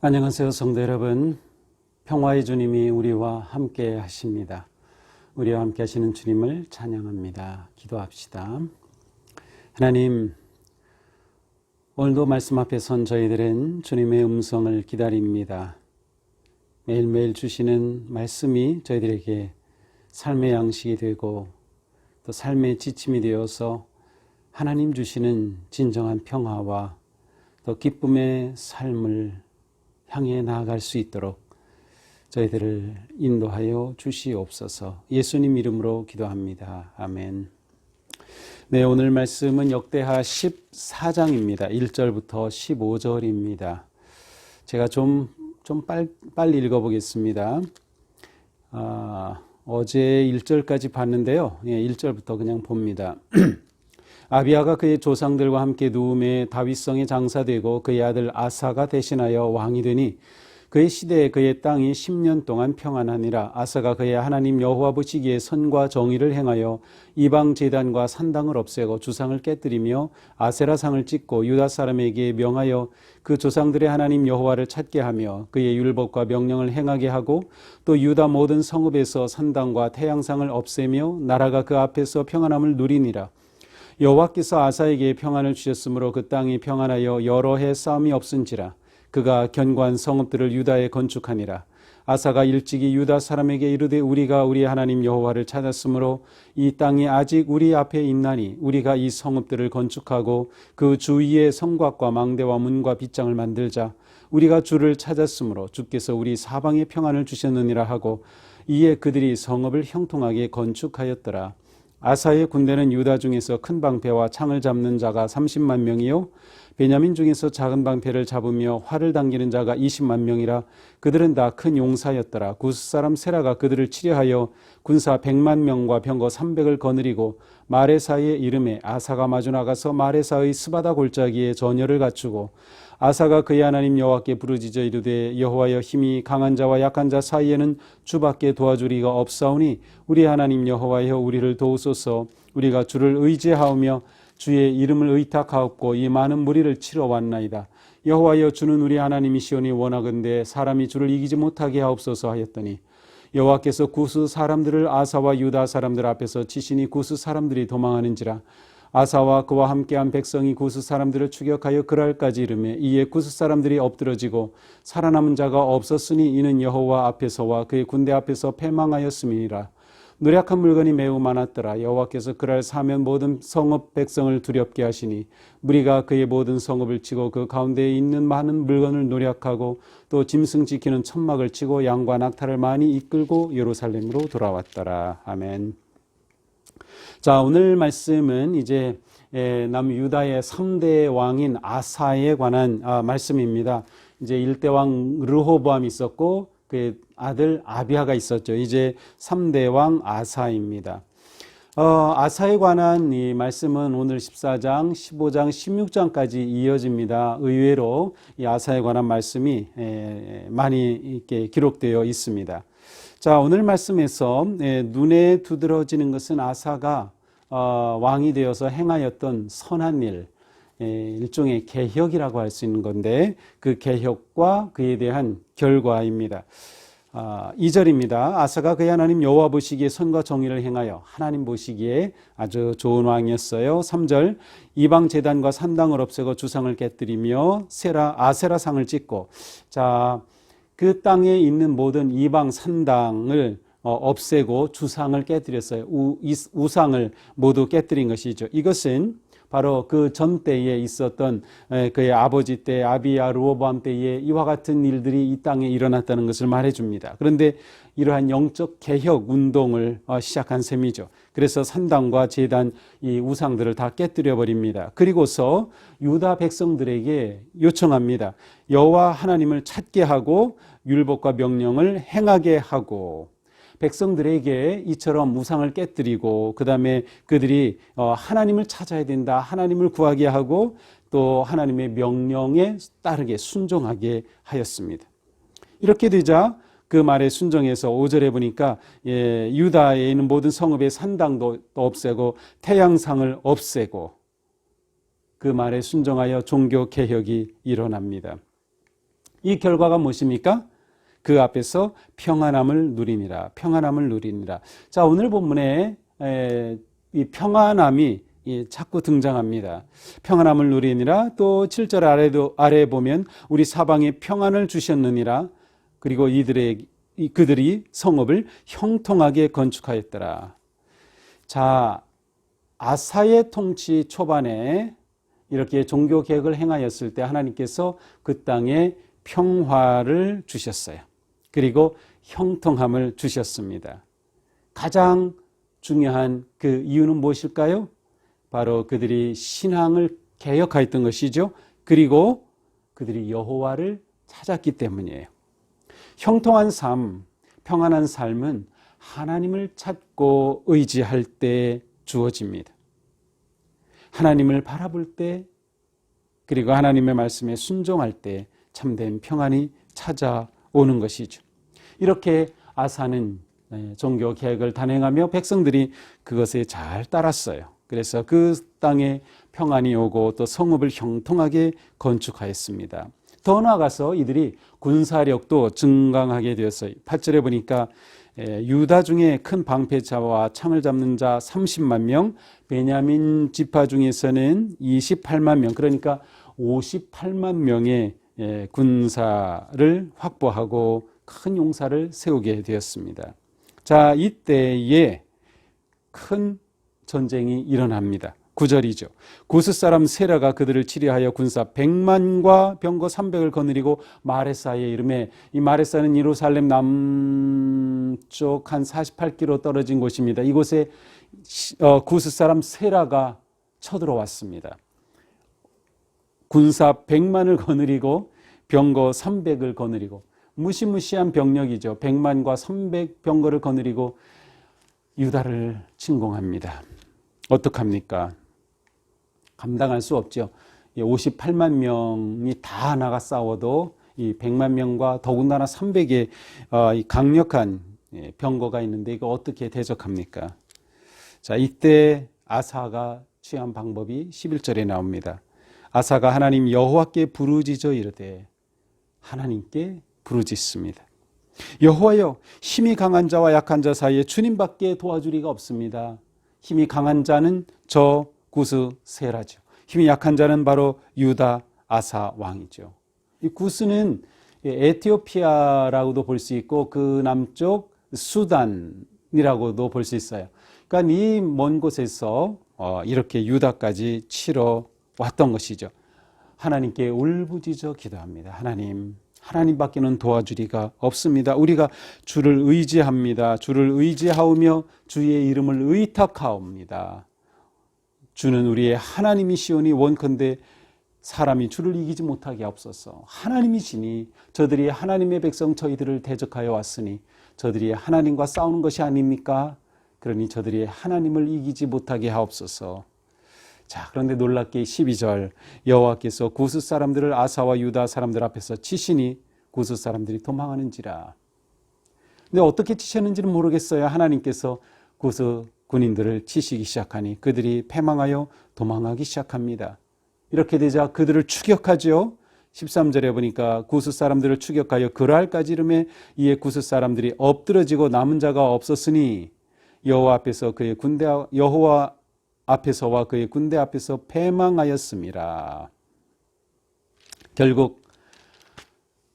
안녕하세요, 성도 여러분. 평화의 주님이 우리와 함께 하십니다. 우리와 함께 하시는 주님을 찬양합니다. 기도합시다. 하나님, 오늘도 말씀 앞에 선 저희들은 주님의 음성을 기다립니다. 매일매일 주시는 말씀이 저희들에게 삶의 양식이 되고 또 삶의 지침이 되어서 하나님 주시는 진정한 평화와 또 기쁨의 삶을 향해 나아갈 수 있도록 저희들을 인도하여 주시옵소서. 예수님 이름으로 기도합니다. 아멘. 네, 오늘 말씀은 역대하 14장입니다. 1절부터 15절입니다. 제가 좀 빨리 읽어보겠습니다. 어제 1절까지 봤는데요. 1절부터 그냥 봅니다. 아비야가 그의 조상들과 함께 누움에 다윗성에 장사되고 그의 아들 아사가 대신하여 왕이 되니 그의 시대에 그의 땅이 10년 동안 평안하니라. 아사가 그의 하나님 여호와 보시기에 선과 정의를 행하여 이방 제단과 산당을 없애고 주상을 깨뜨리며 아세라상을 찍고 유다 사람에게 명하여 그 조상들의 하나님 여호와를 찾게 하며 그의 율법과 명령을 행하게 하고 또 유다 모든 성읍에서 산당과 태양상을 없애며 나라가 그 앞에서 평안함을 누리니라. 여호와께서 아사에게 평안을 주셨으므로 그 땅이 평안하여 여러 해 싸움이 없은지라. 그가 견고한 성읍들을 유다에 건축하니라. 아사가 일찍이 유다 사람에게 이르되 우리가 우리 하나님 여호와를 찾았으므로 이 땅이 아직 우리 앞에 있나니 우리가 이 성읍들을 건축하고 그 주위에 성곽과 망대와 문과 빗장을 만들자. 우리가 주를 찾았으므로 주께서 우리 사방에 평안을 주셨느니라 하고 이에 그들이 성읍을 형통하게 건축하였더라. 아사의 군대는 유다 중에서 큰 방패와 창을 잡는 자가 30만 명이요 베냐민 중에서 작은 방패를 잡으며 활을 당기는 자가 20만 명이라. 그들은 다 큰 용사였더라. 구스 사람 세라가 그들을 치려하여 군사 100만 명과 병거 300을 거느리고 마레사의 이름에 아사가 마주 나가서 마레사의 스바다 골짜기에 전열을 갖추고 아사가 그의 하나님 여호와께 부르짖어 이르되 여호와여 힘이 강한 자와 약한 자 사이에는 주밖에 도와줄 이가 없사오니 우리 하나님 여호와여 우리를 도우소서. 우리가 주를 의지하오며 주의 이름을 의탁하옵고 이 많은 무리를 치러 왔나이다. 여호와여 주는 우리 하나님이시오니 원하건대 사람이 주를 이기지 못하게 하옵소서 하였더니 여호와께서 구스 사람들을 아사와 유다 사람들 앞에서 치시니 구스 사람들이 도망하는지라. 아사와 그와 함께한 백성이 구스 사람들을 추격하여 그랄까지 이르매 이에 구스 사람들이 엎드러지고 살아남은 자가 없었으니 이는 여호와 앞에서와 그의 군대 앞에서 패망하였음이니라. 노력한 물건이 매우 많았더라. 여호와께서 그랄 사면 모든 성읍 백성을 두렵게 하시니 무리가 그의 모든 성읍을 치고 그 가운데에 있는 많은 물건을 노력하고 또 짐승 지키는 천막을 치고 양과 낙타를 많이 이끌고 예루살렘으로 돌아왔더라. 아멘. 자, 오늘 말씀은 이제 남유다의 3대 왕인 아사에 관한 말씀입니다. 이제 1대 왕 르호보암이 있었고 그의 아들 아비야가 있었죠. 이제 3대 왕 아사입니다. 아사에 관한 이 말씀은 오늘 14장, 15장, 16장까지 이어집니다. 의외로 이 아사에 관한 말씀이 많이 이렇게 기록되어 있습니다. 자, 오늘 말씀에서 눈에 두드러지는 것은 아사가 왕이 되어서 행하였던 선한 일, 일종의 개혁이라고 할 수 있는 건데 그 개혁과 그에 대한 결과입니다. 2절입니다. 아사가 그의 하나님 여호와 보시기에 선과 정의를 행하여 하나님 보시기에 아주 좋은 왕이었어요. 3절 이방 제단과 산당을 없애고 주상을 깨뜨리며 아세라상을 찍고, 자, 그 땅에 있는 모든 이방 산당을 없애고 주상을 깨뜨렸어요. 우상을 모두 깨뜨린 것이죠. 이것은 바로 그 전 때에 있었던 그의 아버지 때 아비야 르호보암 때에 이와 같은 일들이 이 땅에 일어났다는 것을 말해줍니다. 그런데 이러한 영적 개혁 운동을 시작한 셈이죠. 그래서 산당과 제단 이 우상들을 다 깨뜨려 버립니다. 그리고서 유다 백성들에게 요청합니다. 여호와 하나님을 찾게 하고 율법과 명령을 행하게 하고, 백성들에게 이처럼 우상을 깨뜨리고 그 다음에 그들이 하나님을 찾아야 된다, 하나님을 구하게 하고 또 하나님의 명령에 따르게 순종하게 하였습니다. 이렇게 되자 그 말에 순종해서 5절에 보니까 유다에 있는 모든 성읍의 산당도 없애고 태양상을 없애고 그 말에 순종하여 종교 개혁이 일어납니다. 이 결과가 무엇입니까? 그 앞에서 평안함을 누리니라. 평안함을 누리니라. 자, 오늘 본문에 이 평안함이 자꾸 등장합니다. 평안함을 누리니라. 또 7절 아래에 보면 우리 사방에 평안을 주셨느니라. 그리고 그들이 성읍을 형통하게 건축하였더라. 자, 아사의 통치 초반에 이렇게 종교 개혁을 행하였을 때 하나님께서 그 땅에 평화를 주셨어요. 그리고 형통함을 주셨습니다. 가장 중요한 그 이유는 무엇일까요? 바로 그들이 신앙을 개혁하였던 것이죠. 그리고 그들이 여호와를 찾았기 때문이에요. 형통한 삶, 평안한 삶은 하나님을 찾고 의지할 때 주어집니다. 하나님을 바라볼 때, 그리고 하나님의 말씀에 순종할 때 참된 평안이 찾아오는 것이죠. 이렇게 아사는 종교 개혁을 단행하며 백성들이 그것에 잘 따랐어요. 그래서 그 땅에 평안이 오고 또 성읍을 형통하게 건축하였습니다. 더 나아가서 이들이 군사력도 증강하게 되었어요. 8절에 보니까 유다 중에 큰 방패자와 창을 잡는 자 30만 명, 베냐민 지파 중에서는 28만 명, 그러니까 58만 명의 군사를 확보하고 큰 용사를 세우게 되었습니다. 자, 이때에 큰 전쟁이 일어납니다. 9절이죠. 구스 사람 세라가 그들을 치리하여 군사 100만과 병거 300을 거느리고 마레사에 이르매, 이 마레사는 예루살렘 남쪽 한 48km 떨어진 곳입니다. 이곳에 구스 사람 세라가 쳐들어왔습니다. 군사 100만을 거느리고 병거 300을 거느리고, 무시무시한 병력이죠. 100만과 300병거를 거느리고 유다를 침공합니다. 어떡합니까? 감당할 수 없죠. 58만 명이 다 나가 싸워도 이 100만 명과 더군다나 300의 강력한 병거가 있는데 이거 어떻게 대적합니까? 자, 이때 아사가 취한 방법이 11절에 나옵니다. 아사가 하나님 여호와께 부르짖어 이르되, 하나님께 부르짖습니다. 여호와여, 힘이 강한 자와 약한 자 사이에 주님밖에 도와주리가 없습니다. 힘이 강한 자는 저 구스 세라죠. 힘이 약한 자는 바로 유다 아사 왕이죠. 이 구스는 에티오피아라고도 볼 수 있고 그 남쪽 수단이라고도 볼 수 있어요. 그러니까 이 먼 곳에서 이렇게 유다까지 치러 왔던 것이죠. 하나님께 울부짖어 기도합니다. 하나님밖에는 도와주리가 없습니다. 우리가 주를 의지합니다. 주를 의지하오며 주의 이름을 의탁하옵니다. 주는 우리의 하나님이시오니 원컨대 사람이 주를 이기지 못하게 하옵소서. 하나님이시니 저들이 하나님의 백성 저희들을 대적하여 왔으니 저들이 하나님과 싸우는 것이 아닙니까? 그러니 저들이 하나님을 이기지 못하게 하옵소서. 자, 그런데 놀랍게 12절, 여호와께서 구스 사람들을 아사와 유다 사람들 앞에서 치시니 구스 사람들이 도망하는지라. 근데 어떻게 치셨는지는 모르겠어요. 하나님께서 구스 군인들을 치시기 시작하니 그들이 패망하여 도망하기 시작합니다. 이렇게 되자 그들을 추격하죠. 13절에 보니까 구스 사람들을 추격하여 그랄까지 이르매 이에 구스 사람들이 엎드러지고 남은 자가 없었으니 여호와 앞에서와 그의 군대 앞에서 패망하였습니다. 결국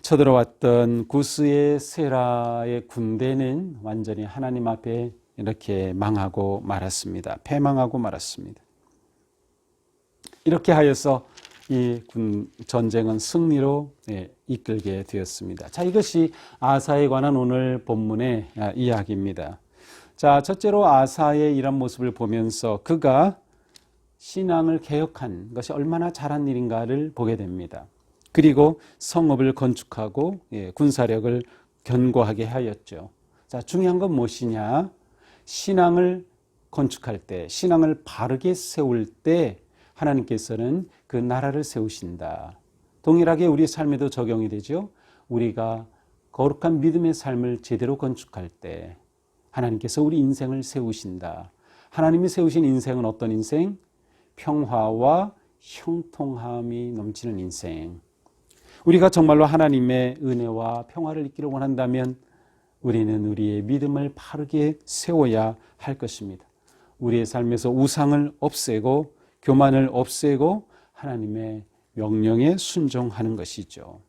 쳐들어왔던 구스의 세라의 군대는 완전히 하나님 앞에 이렇게 망하고 말았습니다. 패망하고 말았습니다. 이렇게 하여서 이 전쟁은 승리로 이끌게 되었습니다. 자, 이것이 아사에 관한 오늘 본문의 이야기입니다. 자, 첫째로 아사의 이런 모습을 보면서 그가 신앙을 개혁한 것이 얼마나 잘한 일인가를 보게 됩니다. 그리고 성읍을 건축하고 군사력을 견고하게 하였죠. 자, 중요한 건 무엇이냐? 신앙을 건축할 때, 신앙을 바르게 세울 때 하나님께서는 그 나라를 세우신다. 동일하게 우리 삶에도 적용이 되죠. 우리가 거룩한 믿음의 삶을 제대로 건축할 때 하나님께서 우리 인생을 세우신다. 하나님이 세우신 인생은 어떤 인생? 평화와 형통함이 넘치는 인생. 우리가 정말로 하나님의 은혜와 평화를 잊기를 원한다면 우리는 우리의 믿음을 바르게 세워야 할 것입니다. 우리의 삶에서 우상을 없애고 교만을 없애고 하나님의 명령에 순종하는 것이죠.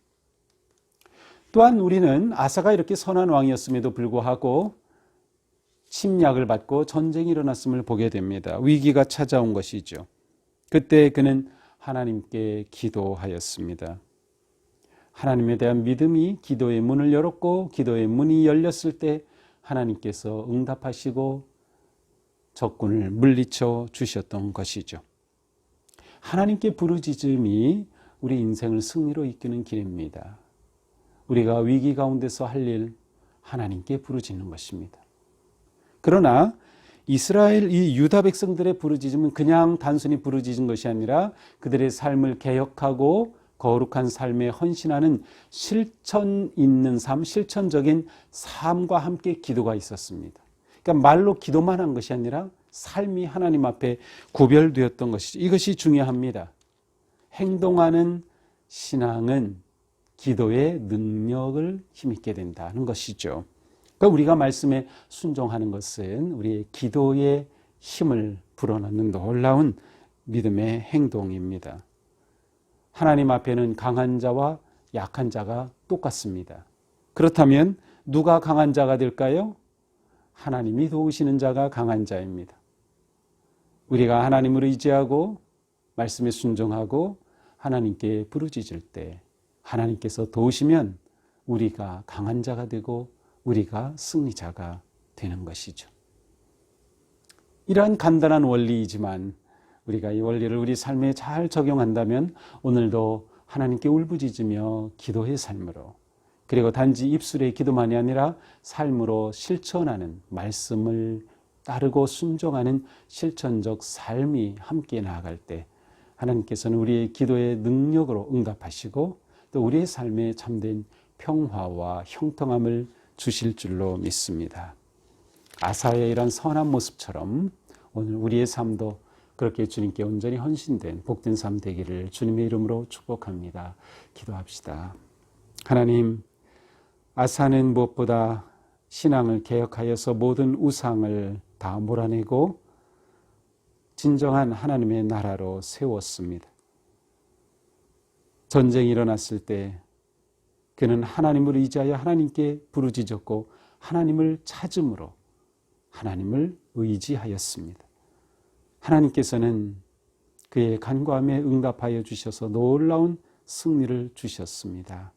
또한 우리는 아사가 이렇게 선한 왕이었음에도 불구하고 침략을 받고 전쟁이 일어났음을 보게 됩니다. 위기가 찾아온 것이죠. 그때 그는 하나님께 기도하였습니다. 하나님에 대한 믿음이 기도의 문을 열었고 기도의 문이 열렸을 때 하나님께서 응답하시고 적군을 물리쳐 주셨던 것이죠. 하나님께 부르짖음이 우리 인생을 승리로 이끄는 길입니다. 우리가 위기 가운데서 할 일, 하나님께 부르짖는 것입니다. 그러나 이스라엘 이 유다 백성들의 부르짖음은 그냥 단순히 부르짖은 것이 아니라 그들의 삶을 개혁하고 거룩한 삶에 헌신하는 실천 있는 삶, 실천적인 삶과 함께 기도가 있었습니다. 그러니까 말로 기도만 한 것이 아니라 삶이 하나님 앞에 구별되었던 것이죠. 이것이 중요합니다. 행동하는 신앙은 기도의 능력을 힘있게 된다는 것이죠. 그러니까 우리가 말씀에 순종하는 것은 우리의 기도의 힘을 불어넣는 놀라운 믿음의 행동입니다. 하나님 앞에는 강한 자와 약한 자가 똑같습니다. 그렇다면 누가 강한 자가 될까요? 하나님이 도우시는 자가 강한 자입니다. 우리가 하나님을 의지하고 말씀에 순종하고 하나님께 부르짖을 때 하나님께서 도우시면 우리가 강한 자가 되고 우리가 승리자가 되는 것이죠. 이러한 간단한 원리이지만 우리가 이 원리를 우리 삶에 잘 적용한다면 오늘도 하나님께 울부짖으며 기도의 삶으로, 그리고 단지 입술의 기도만이 아니라 삶으로 실천하는, 말씀을 따르고 순종하는 실천적 삶이 함께 나아갈 때 하나님께서는 우리의 기도의 능력으로 응답하시고 또 우리의 삶에 참된 평화와 형통함을 주실 줄로 믿습니다. 아사의 이런 선한 모습처럼 오늘 우리의 삶도 그렇게 주님께 온전히 헌신된 복된 삶 되기를 주님의 이름으로 축복합니다. 기도합시다. 하나님, 아사는 무엇보다 신앙을 개혁하여서 모든 우상을 다 몰아내고 진정한 하나님의 나라로 세웠습니다. 전쟁이 일어났을 때 그는 하나님을 의지하여 하나님께 부르짖었고 하나님을 찾음으로 하나님을 의지하였습니다. 하나님께서는 그의 간구함에 응답하여 주셔서 놀라운 승리를 주셨습니다.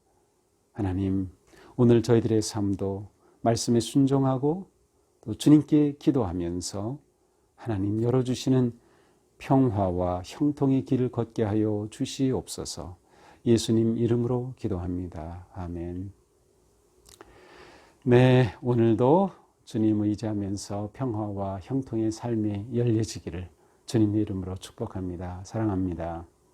하나님, 오늘 저희들의 삶도 말씀에 순종하고 또 주님께 기도하면서 하나님 열어주시는 평화와 형통의 길을 걷게 하여 주시옵소서. 예수님 이름으로 기도합니다. 아멘. 네, 오늘도 주님 의지하면서 평화와 형통의 삶이 열려지기를 주님의 이름으로 축복합니다. 사랑합니다.